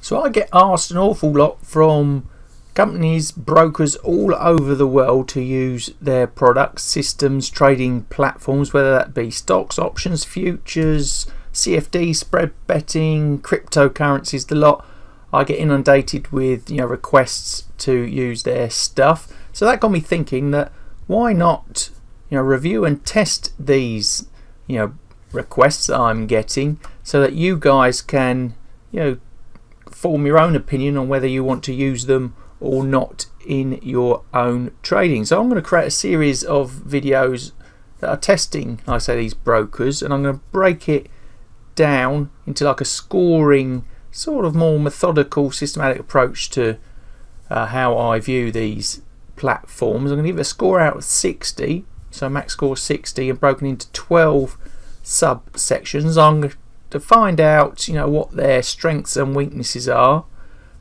So I get asked an awful lot from companies, brokers all over the world to use their products, systems, trading platforms, whether that be stocks, options, futures, CFD, spread betting, cryptocurrencies, the lot. I get inundated with requests to use their stuff. So that got me thinking that why not review and test these requests that I'm getting, so that you guys can form your own opinion on whether you want to use them or not in your own trading. So I'm going to create a series of videos that are testing, like I say, these brokers, and I'm going to break it down into like a scoring, sort of more methodical, systematic approach to how I view these platforms. I'm going to give it a score out of 60, so max score 60, and broken into 12 subsections. I'm going to find out what their strengths and weaknesses are,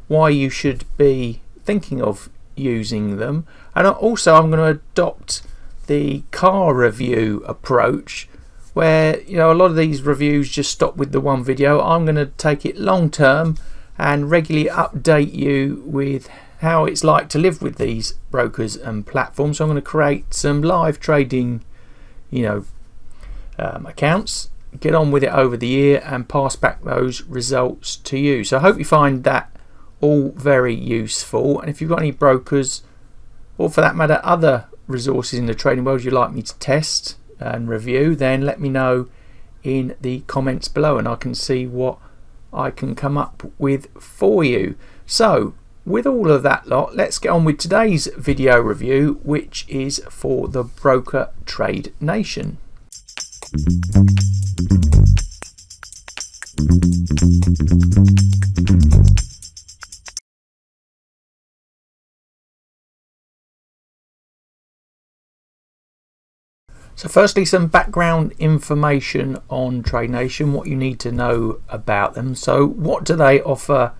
why you should be thinking of using them, and also I'm going to adopt the car review approach, where a lot of these reviews just stop with the one video. I'm going to take it long term and regularly update you with how it's like to live with these brokers and platforms. So I'm going to create some live trading accounts, get on with it over the year, and pass back those results to you. So I hope you find that all very useful. And if you've got any brokers, or for that matter other resources in the trading world you'd like me to test and review, then let me know in the comments below and I can see what I can come up with for you. So with all of that lot, let's get on with today's video review, which is for the broker Trade Nation. So firstly, some background information on Trade Nation, what you need to know about them. So what do they offer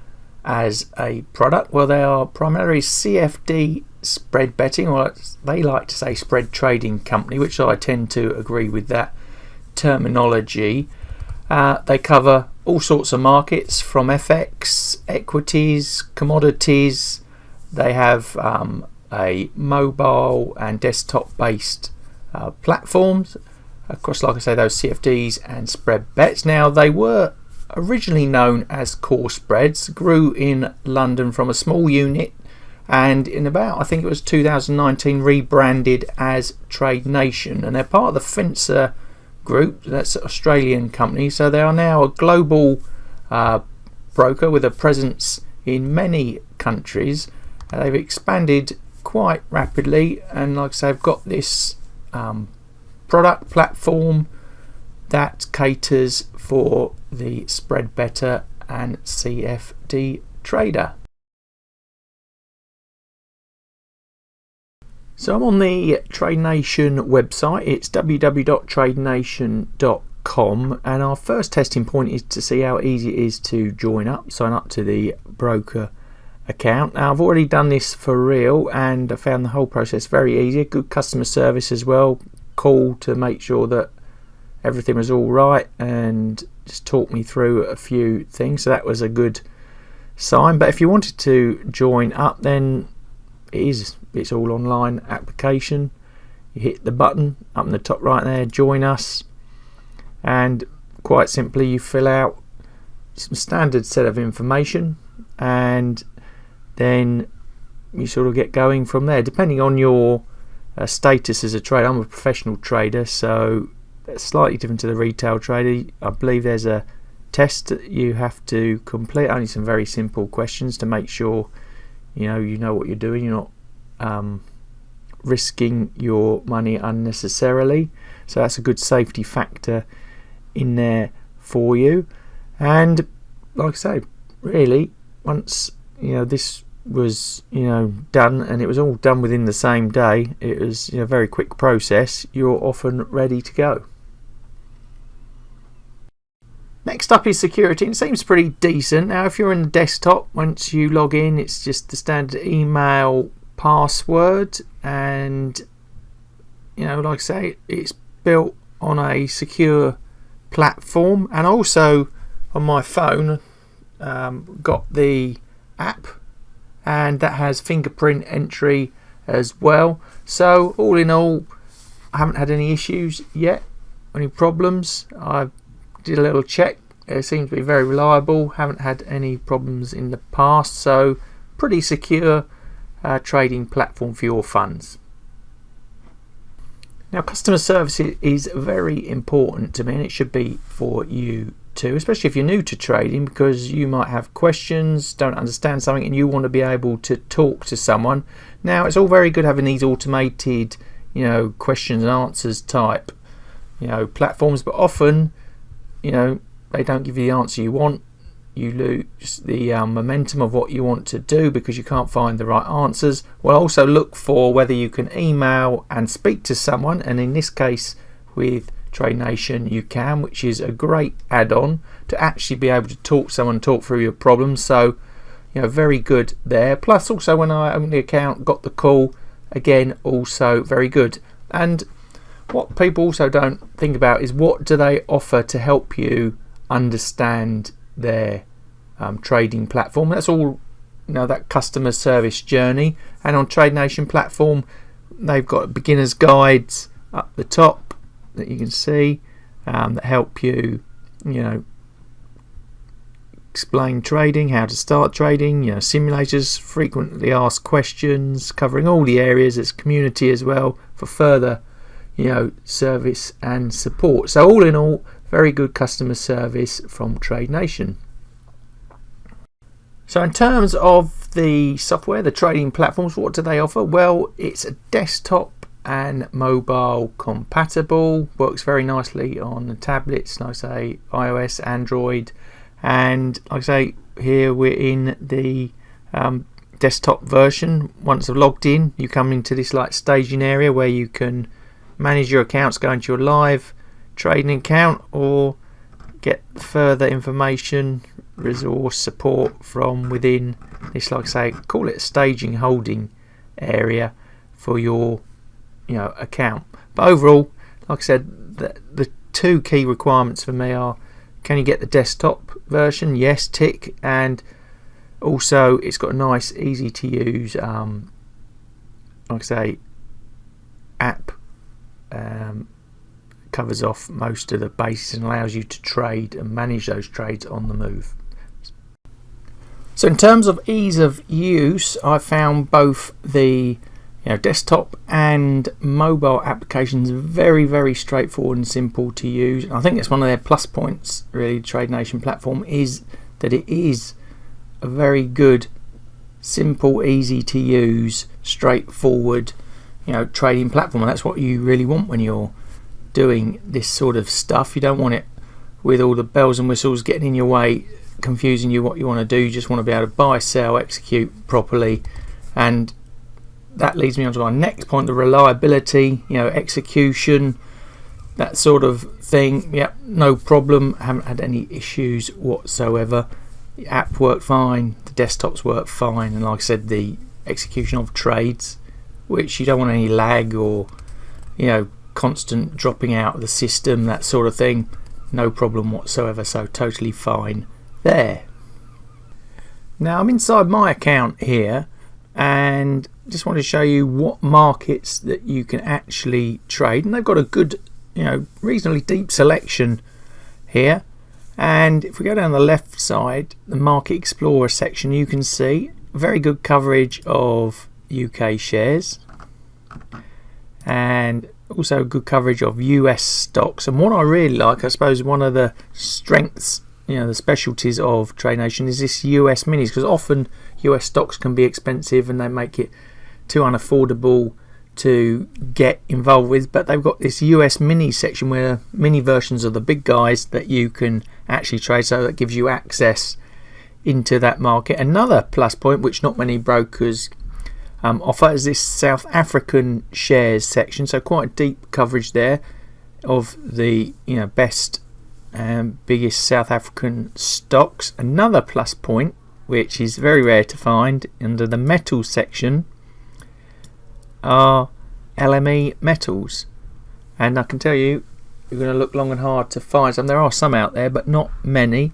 as a product? Well, they are primarily CFD spread betting, or they like to say spread trading company, which I tend to agree with that terminology. They cover all sorts of markets, from FX, equities, commodities. They have a mobile and desktop based platforms across, like I say, those CFDs and spread bets. Now, they were originally known as Core Spreads, grew in London from a small unit, and in about, I think it was 2019, rebranded as Trade Nation, and they're part of the Fencer Group. That's an Australian company, so they are now a global broker with a presence in many countries. They've expanded quite rapidly, and like I say, I've got this product platform that caters for the spread better and CFD trader. So I'm on the Trade Nation website. It's www.tradenation.com, and our first testing point is to see how easy it is to sign up to the broker account. Now, I've already done this for real, and I found the whole process very easy. Good customer service as well. Call to make sure that everything was all right and just talk me through a few things. So that was a good sign. But if you wanted to join up, then it's all online application. You hit the button up in the top right there, join us, and quite simply you fill out some standard set of information, and then you sort of get going from there, depending on your status as a trader. I'm a professional trader, so that's slightly different to the retail trader. I believe there's a test that you have to complete, only some very simple questions to make sure you know what you're doing, you're not risking your money unnecessarily. So that's a good safety factor in there for you. And like I say, really, once this was done, and it was all done within the same day, it was a very quick process, you're often ready to go. Next up is security, and it seems pretty decent. Now, if you're in the desktop, once you log in, it's just the standard email password, and like I say, it's built on a secure platform. And also on my phone, got the app, and that has fingerprint entry as well. So all in all, I haven't had any issues yet, any problems. I did a little check. It seems to be very reliable. Haven't had any problems in the past. So pretty secure trading platform for your funds. Now, customer service is very important to me, and it should be for you too, especially if you're new to trading, because you might have questions, don't understand something, and you want to be able to talk to someone. Now, it's all very good having these automated, questions and answers type, platforms, but often, they don't give you the answer you want. You lose the momentum of what you want to do because you can't find the right answers. We'll also look for whether you can email and speak to someone, and in this case with Trade Nation you can, which is a great add-on to actually be able to talk to someone, talk through your problems. So very good there. Plus also when I opened the account, got the call, again also very good. And what people also don't think about is what do they offer to help you understand their trading platform. That's all that customer service journey. And on Trade Nation platform, they've got beginners guides up the top that you can see that help you explain trading, how to start trading, simulators, frequently asked questions covering all the areas. There's community as well for further service and support. So all in all, very good customer service from Trade Nation. So in terms of the software, the trading platforms, what do they offer? Well, it's a desktop and mobile compatible, works very nicely on the tablets, like I say iOS, Android, and like I say here we're in the desktop version. Once I've logged in, you come into this staging area where you can manage your accounts, go into your live trading account, or get further information, resource support from within this, like I say, call it a staging holding area for your account. But overall, like I said, the two key requirements for me are, can you get the desktop version? Yes, tick. And also it's got a nice, easy to use like I say app, covers off most of the bases and allows you to trade and manage those trades on the move. So in terms of ease of use, I found both the desktop and mobile applications very, very straightforward and simple to use. I think it's one of their plus points, really, the Trade Nation platform, is that it is a very good, simple, easy to use, straightforward trading platform. And that's what you really want when you're doing this sort of stuff. You don't want it with all the bells and whistles getting in your way, confusing you what you want to do. You just want to be able to buy, sell, execute properly. And that leads me on to our next point, the reliability, execution, that sort of thing. Yep, no problem. I haven't had any issues whatsoever. The app worked fine, the desktops work fine, and like I said, the execution of trades, which you don't want any lag or constant dropping out of the system, that sort of thing, no problem whatsoever. So totally fine there. Now I'm inside my account here and just want to show you what markets that you can actually trade, and they've got a good reasonably deep selection here. And if we go down the left side, the Market Explorer section, you can see very good coverage of UK shares and also good coverage of US stocks. And what I really like, I suppose one of the strengths, the specialties of Trade Nation is this US minis, because often US stocks can be expensive and they make it too unaffordable to get involved with, but they've got this US mini section where mini versions of the big guys that you can actually trade, so that gives you access into that market. Another plus point which not many brokers offer is this South African shares section, so quite deep coverage there of the best and biggest South African stocks. Another plus point, which is very rare to find, under the metals section are LME metals, and I can tell you, you're going to look long and hard to find some. There are some out there, but not many.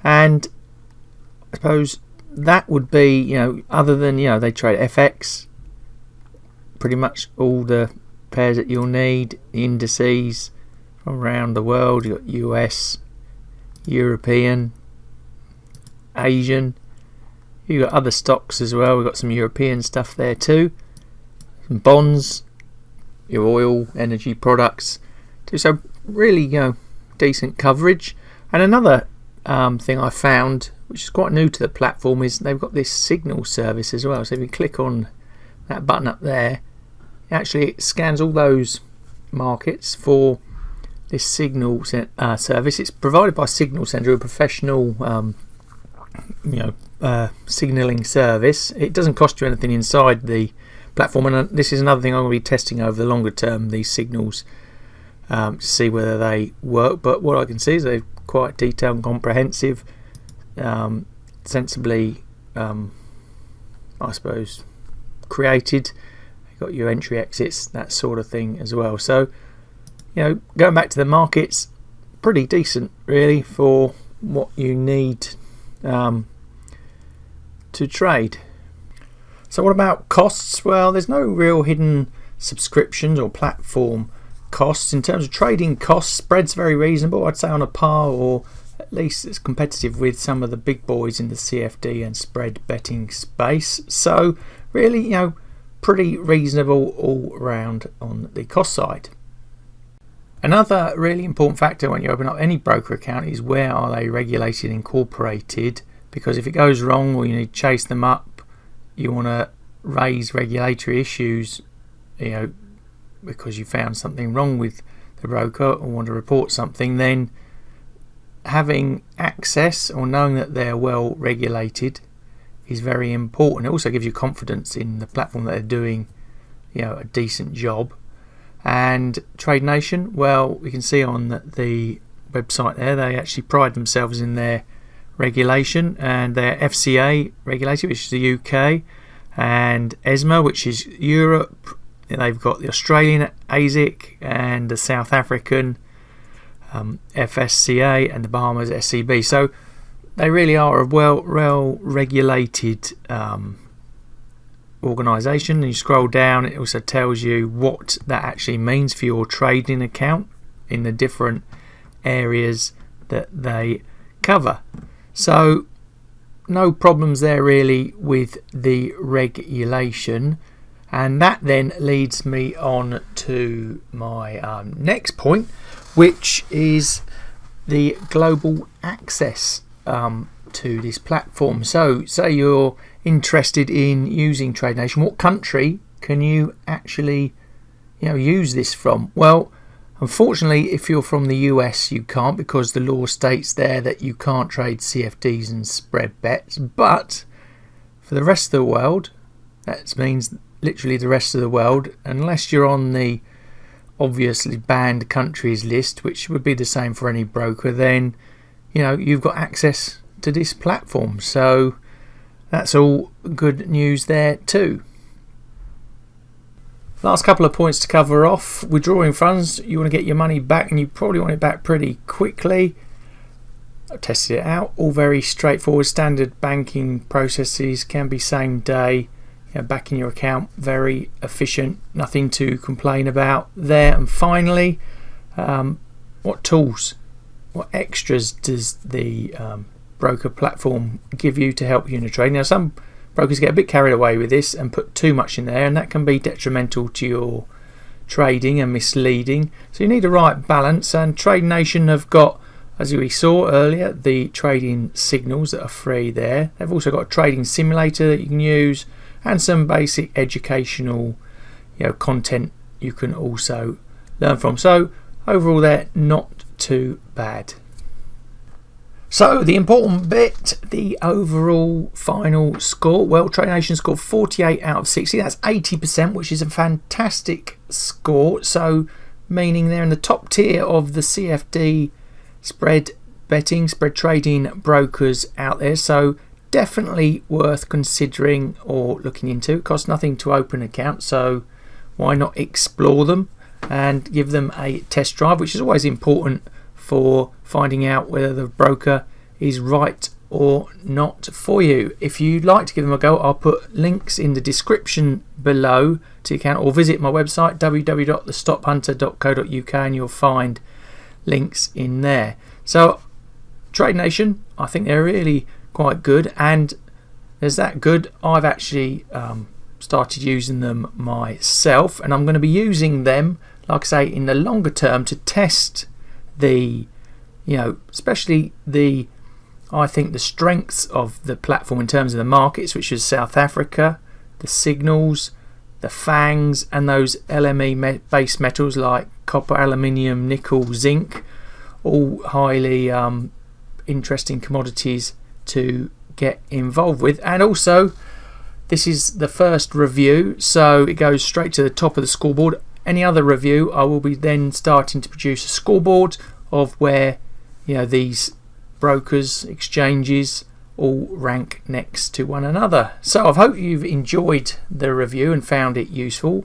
And I suppose that would be, other than, they trade FX, pretty much all the pairs that you'll need, the indices from around the world. You've got US, European, Asian. You've got other stocks as well. We've got some European stuff there too. Some bonds, your oil, energy products too. So really, decent coverage. And another thing I found, which is quite new to the platform, is they've got this signal service as well. So if you click on that button up there, actually it scans all those markets for this signal service. It's provided by Signal Centre, a professional signalling service. It doesn't cost you anything inside the platform, and this is another thing I'm going to be testing over the longer term, these signals, to see whether they work. But what I can see is they're quite detailed and comprehensive, sensibly I suppose created. You've got your entry exits, that sort of thing as well. So going back to the markets, pretty decent really for what you need to trade. So what about costs? Well, there's no real hidden subscriptions or platform costs. In terms of trading costs, spread's very reasonable. I'd say on a par, or at least it's competitive with some of the big boys in the CFD and spread betting space. So really, pretty reasonable all round on the cost side. Another really important factor when you open up any broker account is where are they regulated, incorporated, because if it goes wrong or you need to chase them up, you want to raise regulatory issues, because you found something wrong with the broker or want to report something, then having access or knowing that they're well regulated is very important. It also gives you confidence in the platform that they're doing a decent job. And Trade Nation, well, we can see on the website there, they actually pride themselves in their regulation, and their FCA regulated, which is the UK, and ESMA, which is Europe. They've got the Australian ASIC and the South African FSCA and the Bahamas SCB. So they really are a well regulated organisation. And you scroll down, it also tells you what that actually means for your trading account in the different areas that they cover. So no problems there really with the regulation. And that then leads me on to my next point, which is the global access to this platform. So say you're interested in using Trade Nation, what country can you actually use this from? Well, unfortunately, if you're from the US, you can't, because the law states there that you can't trade CFDs and spread bets. But for the rest of the world, that means literally the rest of the world, unless you're on the obviously banned countries list, which would be the same for any broker, then you've got access to this platform. So that's all good news there too. Last couple of points to cover off. Withdrawing funds, you want to get your money back, and you probably want it back pretty quickly. I tested it out, all very straightforward. Standard banking processes, can be same day, back in your account, very efficient, nothing to complain about there. And finally, what tools, what extras does the broker platform give you to help you in a trade? Now, some brokers get a bit carried away with this and put too much in there, and that can be detrimental to your trading and misleading. So you need a right balance, and Trade Nation have got, as we saw earlier, the trading signals that are free there. They've also got a trading simulator that you can use, and some basic educational content you can also learn from. So overall, they're not too bad. So the important bit, the overall final score. Well, Trade Nation scored 48 out of 60. That's 80%, which is a fantastic score. So meaning they're in the top tier of the CFD spread betting, spread trading brokers out there. So definitely worth considering or looking into. It costs nothing to open an account, so why not explore them and give them a test drive, which is always important for finding out whether the broker is right or not for you. If you'd like to give them a go, I'll put links in the description below to your account, or visit my website www.TheStopHunter.co.uk and you'll find links in there. So Trade Nation, I think they're really quite good, and there's that good I've actually started using them myself, and I'm going to be using them, like I say, in the longer term to test the, especially I think the strengths of the platform in terms of the markets, which is South Africa, the signals, the fangs, and those LME based metals like copper, aluminium, nickel, zinc, all highly interesting commodities to get involved with. And also, this is the first review, so it goes straight to the top of the scoreboard. Any other review, I will be then starting to produce a scoreboard of where these brokers, exchanges all rank next to one another. So I hope you've enjoyed the review and found it useful.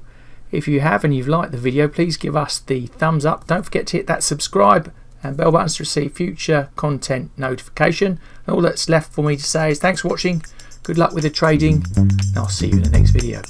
If you have and you've liked the video, please give us the thumbs up. Don't forget to hit that subscribe and bell buttons to receive future content notification. And all that's left for me to say is thanks for watching, good luck with the trading, and I'll see you in the next video.